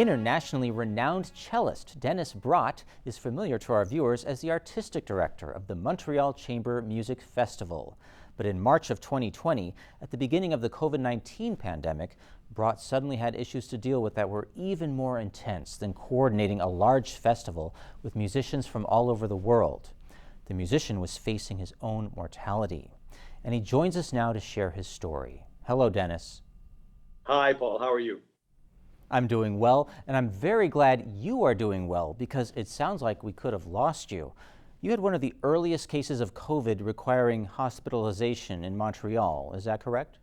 Internationally renowned cellist Denis Brott is familiar to our viewers as the artistic director of the Montreal Chamber Music Festival. But in March of 2020, at the beginning of the COVID-19 pandemic, Brott suddenly had issues to deal with that were even more intense than coordinating a large festival with musicians from all over the world. The musician was facing his own mortality. And he joins us now to share his story. Hello, Denis. Hi, Paul. How are you? I'm doing well, and I'm very glad you are doing well because it sounds like we could have lost you. You had one of the earliest cases of COVID requiring hospitalization in Montreal. Is that correct?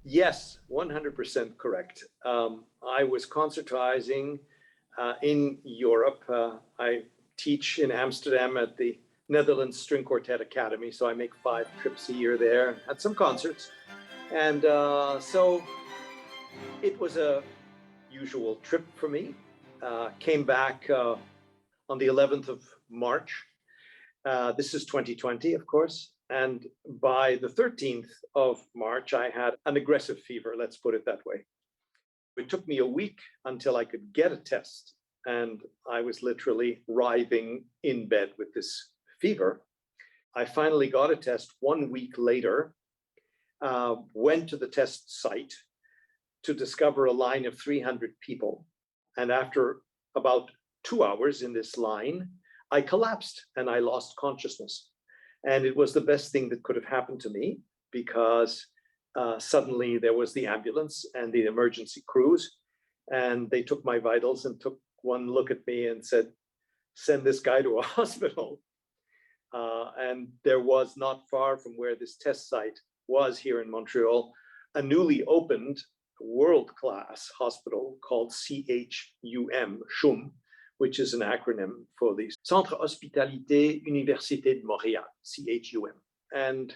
Yes, 100% correct. I was concertizing in Europe. I teach in Amsterdam at the Netherlands String Quartet Academy, so I make 5 trips a year there and had some concerts. And so it was a usual trip for me. Came back on the 11th of March. This is 2020, of course. And by the 13th of March, I had an aggressive fever, let's put it that way. It took me a week until I could get a test. And I was literally writhing in bed with this fever. I finally got a test 1 week later, went to the test site to discover a line of 300 people. And after about 2 hours in this line, I collapsed and I lost consciousness. And it was the best thing that could have happened to me because suddenly there was the ambulance and the emergency crews, and they took my vitals and took one look at me and said, send this guy to a hospital. And there was not far from where this test site was here in Montreal, a newly opened world-class hospital called CHUM, which is an acronym for the Centre Hospitalité Université de Montréal, CHUM. And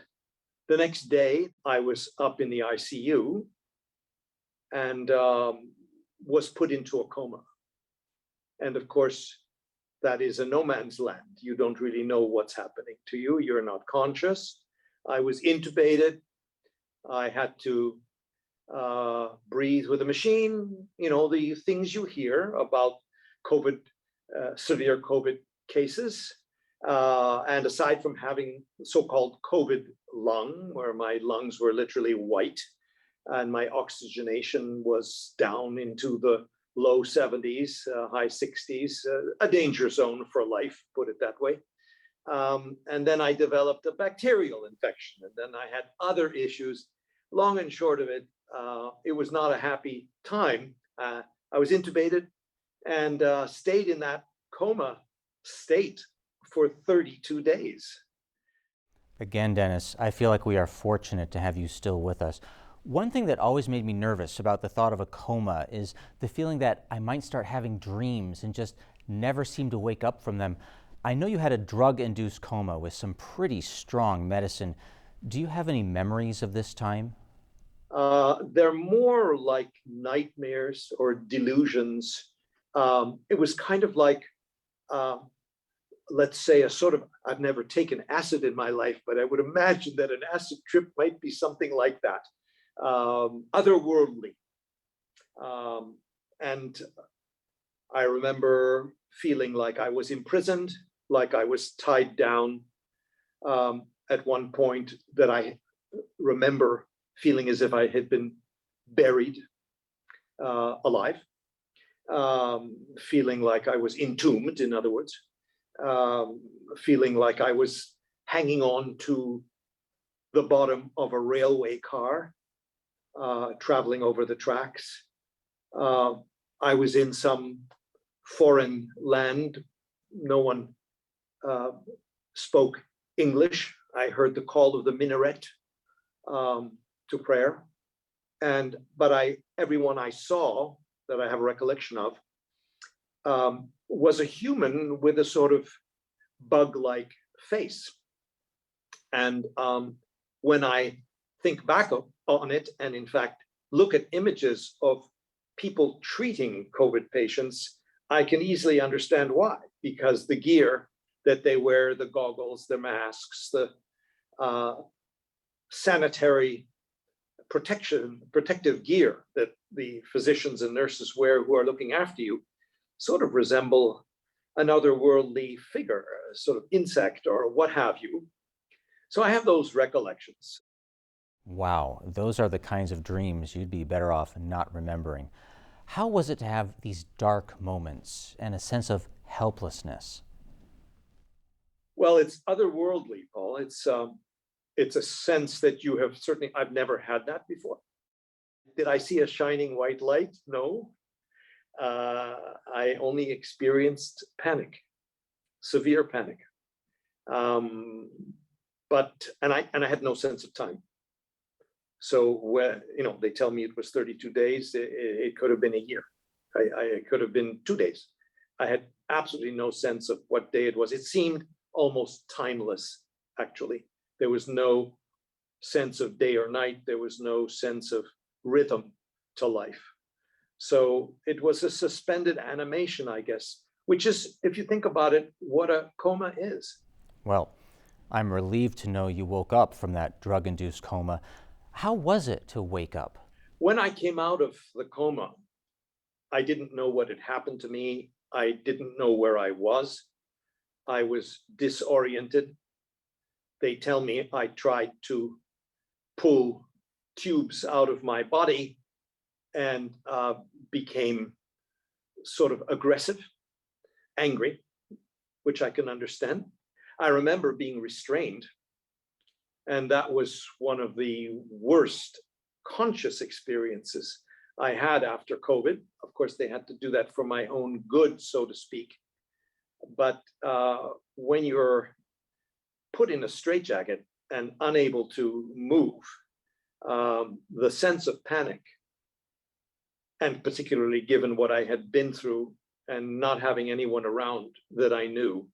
the next day, I was up in the ICU and was put into a coma. And of course, that is a no man's land. You don't really know what's happening to you. You're not conscious. I was intubated. I had to breathe with a machine, you know, the things you hear about COVID, severe COVID cases. And aside from having so-called COVID lung, where my lungs were literally white and my oxygenation was down into the low 70s, high 60s, a danger zone for life, put it that way. And then I developed a bacterial infection, and then I had other issues. Long and short of it, it was not a happy time. I was intubated and stayed in that coma state for 32 days. Again, Denis, I feel like we are fortunate to have you still with us. One thing that always made me nervous about the thought of a coma is the feeling that I might start having dreams and just never seem to wake up from them. I know you had a drug-induced coma with some pretty strong medicine. Do you have any memories of this time? They're more like nightmares or delusions. It was kind of like, let's say, a sort of, I've never taken acid in my life, but I would imagine that an acid trip might be something like that, otherworldly. And I remember feeling like I was imprisoned, like I was tied down. At one point that I remember feeling as if I had been buried alive, feeling like I was entombed, in other words, feeling like I was hanging on to the bottom of a railway car, traveling over the tracks. I was in some foreign land. No one spoke English. I heard the call of the minaret to prayer, but everyone I saw that I have a recollection of was a human with a sort of bug-like face. And when I think back on it, and in fact look at images of people treating COVID patients, I can easily understand why, because the gear that they wear, the goggles, the masks, the sanitary protective gear that the physicians and nurses wear who are looking after you sort of resemble an otherworldly figure, a sort of insect or what have you. So I have those recollections. Wow, those are the kinds of dreams you'd be better off not remembering. How was it to have these dark moments and a sense of helplessness? Well, it's otherworldly, Paul. It's a sense that you have certainly, I've never had that before. Did I see a shining white light? No. I only experienced panic, severe panic. And I had no sense of time. So when they tell me it was 32 days, it could have been a year. It could have been 2 days. I had absolutely no sense of what day it was. It seemed almost timeless, actually. There was no sense of day or night. There was no sense of rhythm to life. So it was a suspended animation, I guess, which is, if you think about it, what a coma is. Well, I'm relieved to know you woke up from that drug-induced coma. How was it to wake up? When I came out of the coma, I didn't know what had happened to me. I didn't know where I was. I was disoriented. They tell me I tried to pull tubes out of my body and became sort of aggressive, angry, which I can understand. I remember being restrained, and that was one of the worst conscious experiences I had after COVID. Of course, they had to do that for my own good, so to speak. But when you're put in a straitjacket and unable to move, the sense of panic, and particularly given what I had been through and not having anyone around that I knew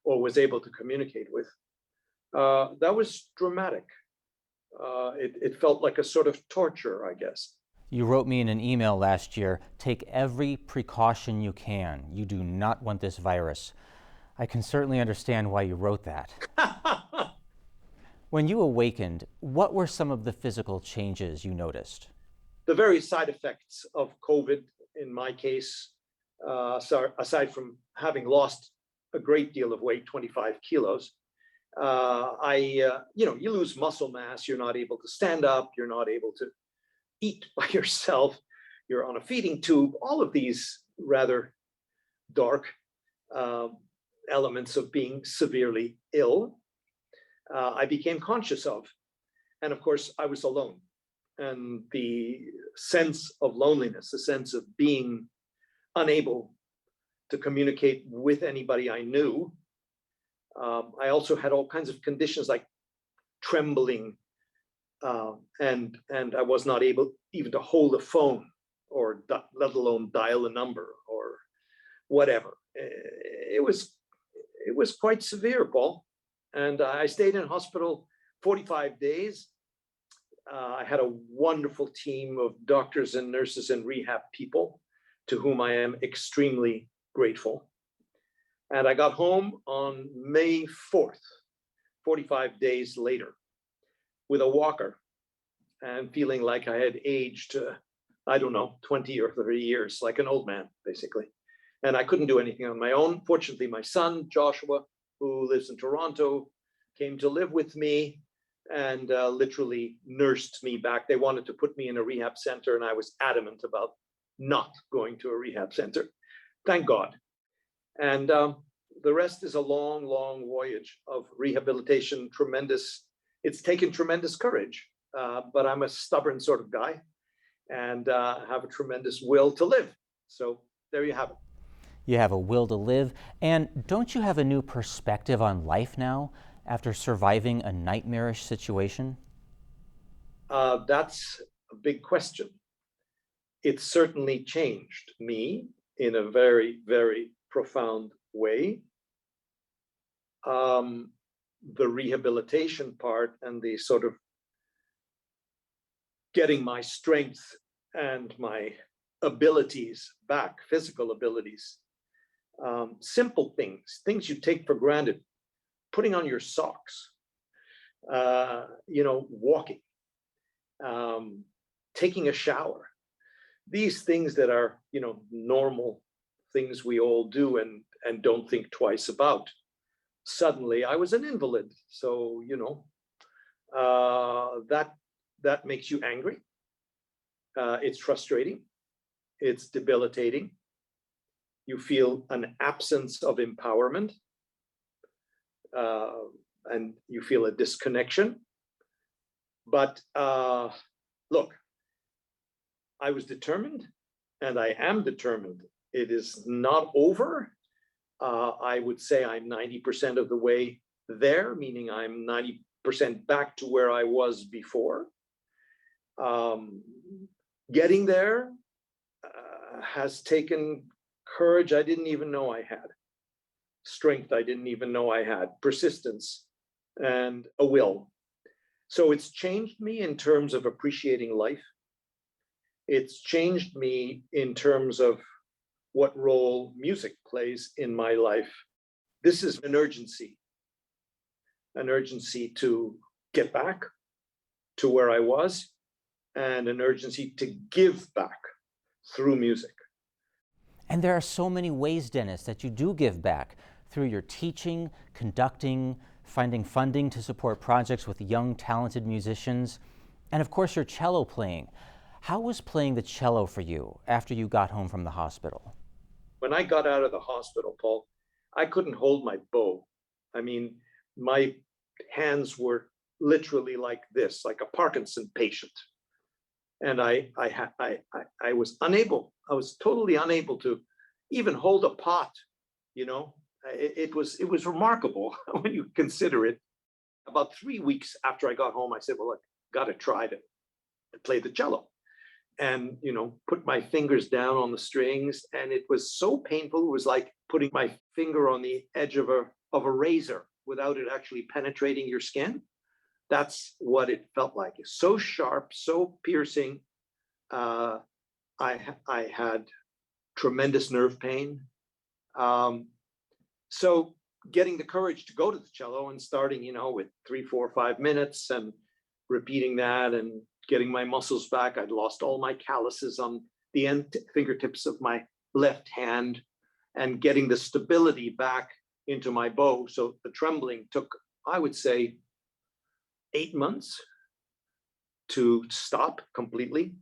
or was able to communicate with, that was dramatic. It felt like a sort of torture, I guess. You wrote me in an email last year, take every precaution you can. You do not want this virus. I can certainly understand why you wrote that. When you awakened, what were some of the physical changes you noticed? The various side effects of COVID, in my case, aside from having lost a great deal of weight, 25 kilos, you lose muscle mass. You're not able to stand up. You're not able to eat by yourself. You're on a feeding tube. All of these rather dark elements of being severely ill, I became conscious of. And of course, I was alone. And the sense of loneliness, the sense of being unable to communicate with anybody I knew. I also had all kinds of conditions like trembling, and I was not able even to hold a phone or let alone dial a number or whatever. It was quite severe, Paul. And I stayed in hospital 45 days. I had a wonderful team of doctors and nurses and rehab people to whom I am extremely grateful. And I got home on May 4th, 45 days later, with a walker and feeling like I had aged, 20 or 30 years, like an old man, basically. And I couldn't do anything on my own. Fortunately, my son, Joshua, who lives in Toronto, came to live with me and literally nursed me back. They wanted to put me in a rehab center, and I was adamant about not going to a rehab center. Thank God. And the rest is a long, long voyage of rehabilitation. It's taken tremendous courage, but I'm a stubborn sort of guy and have a tremendous will to live. So there you have it. You have a will to live, and don't you have a new perspective on life now after surviving a nightmarish situation? That's a big question. It certainly changed me in a very, very profound way. The rehabilitation part and the sort of getting my strength and my abilities back, physical abilities, simple things you take for granted, putting on your socks, walking, taking a shower, these things that are, normal things we all do and don't think twice about. Suddenly I was an invalid. So, that makes you angry. It's frustrating. It's debilitating. You feel an absence of empowerment, and you feel a disconnection. But look, I was determined, and I am determined. It is not over. I would say I'm 90% of the way there, meaning I'm 90% back to where I was before. Getting there has taken courage I didn't even know I had, strength I didn't even know I had, persistence, and a will. So it's changed me in terms of appreciating life. It's changed me in terms of what role music plays in my life. This is an urgency to get back to where I was, and an urgency to give back through music. And there are so many ways, Denis, that you do give back through your teaching, conducting, finding funding to support projects with young, talented musicians, and of course your cello playing. How was playing the cello for you after you got home from the hospital? When I got out of the hospital, Paul, I couldn't hold my bow. I mean, my hands were literally like this, like a Parkinson patient. And I was unable, I was totally unable to even hold a pot, It was remarkable when you consider it. About 3 weeks after I got home, I said, well, I got to try to play the cello. And, put my fingers down on the strings. And it was so painful. It was like putting my finger on the edge of a razor without it actually penetrating your skin. That's what it felt like. It's so sharp, so piercing. I had tremendous nerve pain. So getting the courage to go to the cello and starting, with 3, 4, 5 minutes and repeating that and getting my muscles back. I'd lost all my calluses on the end fingertips of my left hand, and getting the stability back into my bow. So the trembling took, I would say, 8 months to stop completely.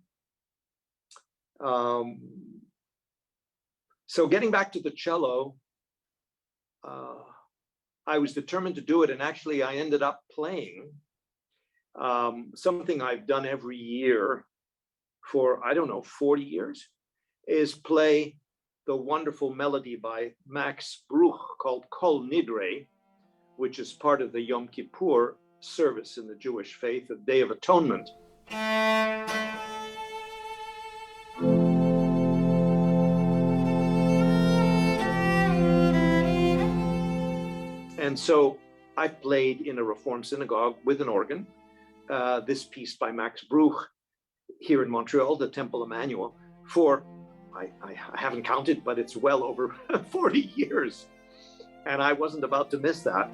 So getting back to the cello, I was determined to do it. And actually, I ended up playing something I've done every year for, 40 years, is play the wonderful melody by Max Bruch called Kol Nidre, which is part of the Yom Kippur service in the Jewish faith, the Day of Atonement. And so I played in a Reform synagogue with an organ, this piece by Max Bruch here in Montreal, the Temple Emmanuel, for, I haven't counted, but it's well over 40 years. And I wasn't about to miss that.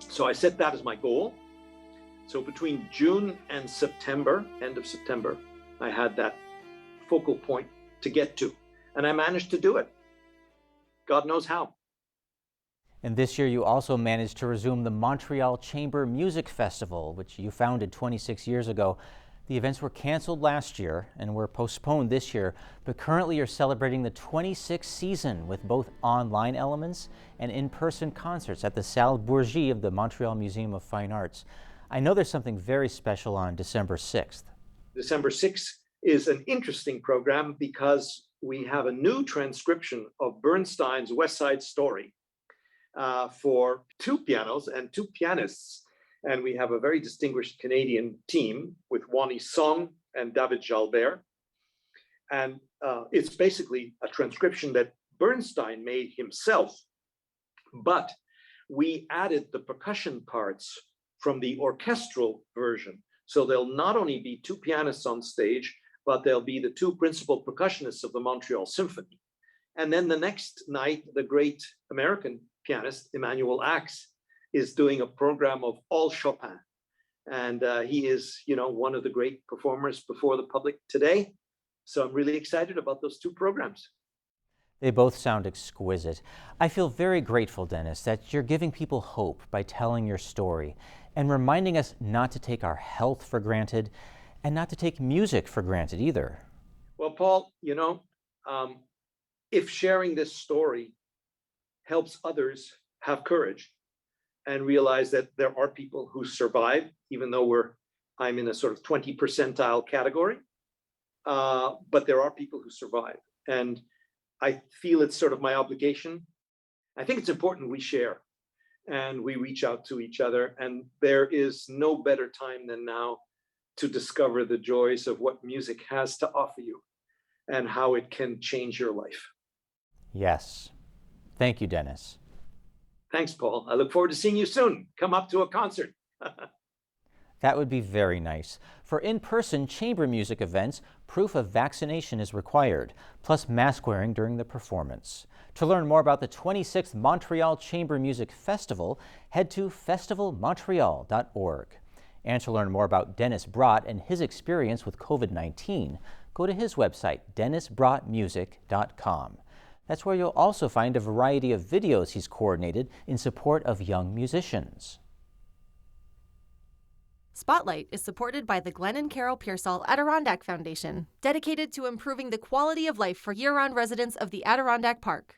So I set that as my goal. So between June and September, end of September, I had that focal point to get to. And I managed to do it. God knows how. And this year you also managed to resume the Montreal Chamber Music Festival, which you founded 26 years ago. The events were canceled last year and were postponed this year, but currently you're celebrating the 26th season with both online elements and in-person concerts at the Salle Bourgie of the Montreal Museum of Fine Arts. I know there's something very special on December 6th. December 6th is an interesting program because we have a new transcription of Bernstein's West Side Story for 2 pianos and 2 pianists. And we have a very distinguished Canadian team with Wani Song and David Jalbert. And it's basically a transcription that Bernstein made himself, but we added the percussion parts from the orchestral version. So there'll not only be two pianists on stage, but there'll be the two principal percussionists of the Montreal Symphony. And then the next night, the great American pianist, Emmanuel Axe, is doing a program of all Chopin. And he is, one of the great performers before the public today. So I'm really excited about those two programs. They both sound exquisite. I feel very grateful, Denis, that you're giving people hope by telling your story and reminding us not to take our health for granted and not to take music for granted either. Well, Paul, if sharing this story helps others have courage and realize that there are people who survive, even though I'm in a sort of 20 percentile category, but there are people who survive. And I feel it's sort of my obligation. I think it's important we share and we reach out to each other. And there is no better time than now to discover the joys of what music has to offer you and how it can change your life. Yes. Thank you, Denis. Thanks, Paul. I look forward to seeing you soon. Come up to a concert. That would be very nice. For in-person chamber music events, proof of vaccination is required, plus mask wearing during the performance. To learn more about the 26th Montreal Chamber Music Festival, head to festivalmontreal.org. And to learn more about Denis Brott and his experience with COVID-19, go to his website, denisbrottmusic.com. That's where you'll also find a variety of videos he's coordinated in support of young musicians. Spotlight is supported by the Glenn and Carol Pearsall Adirondack Foundation, dedicated to improving the quality of life for year-round residents of the Adirondack Park.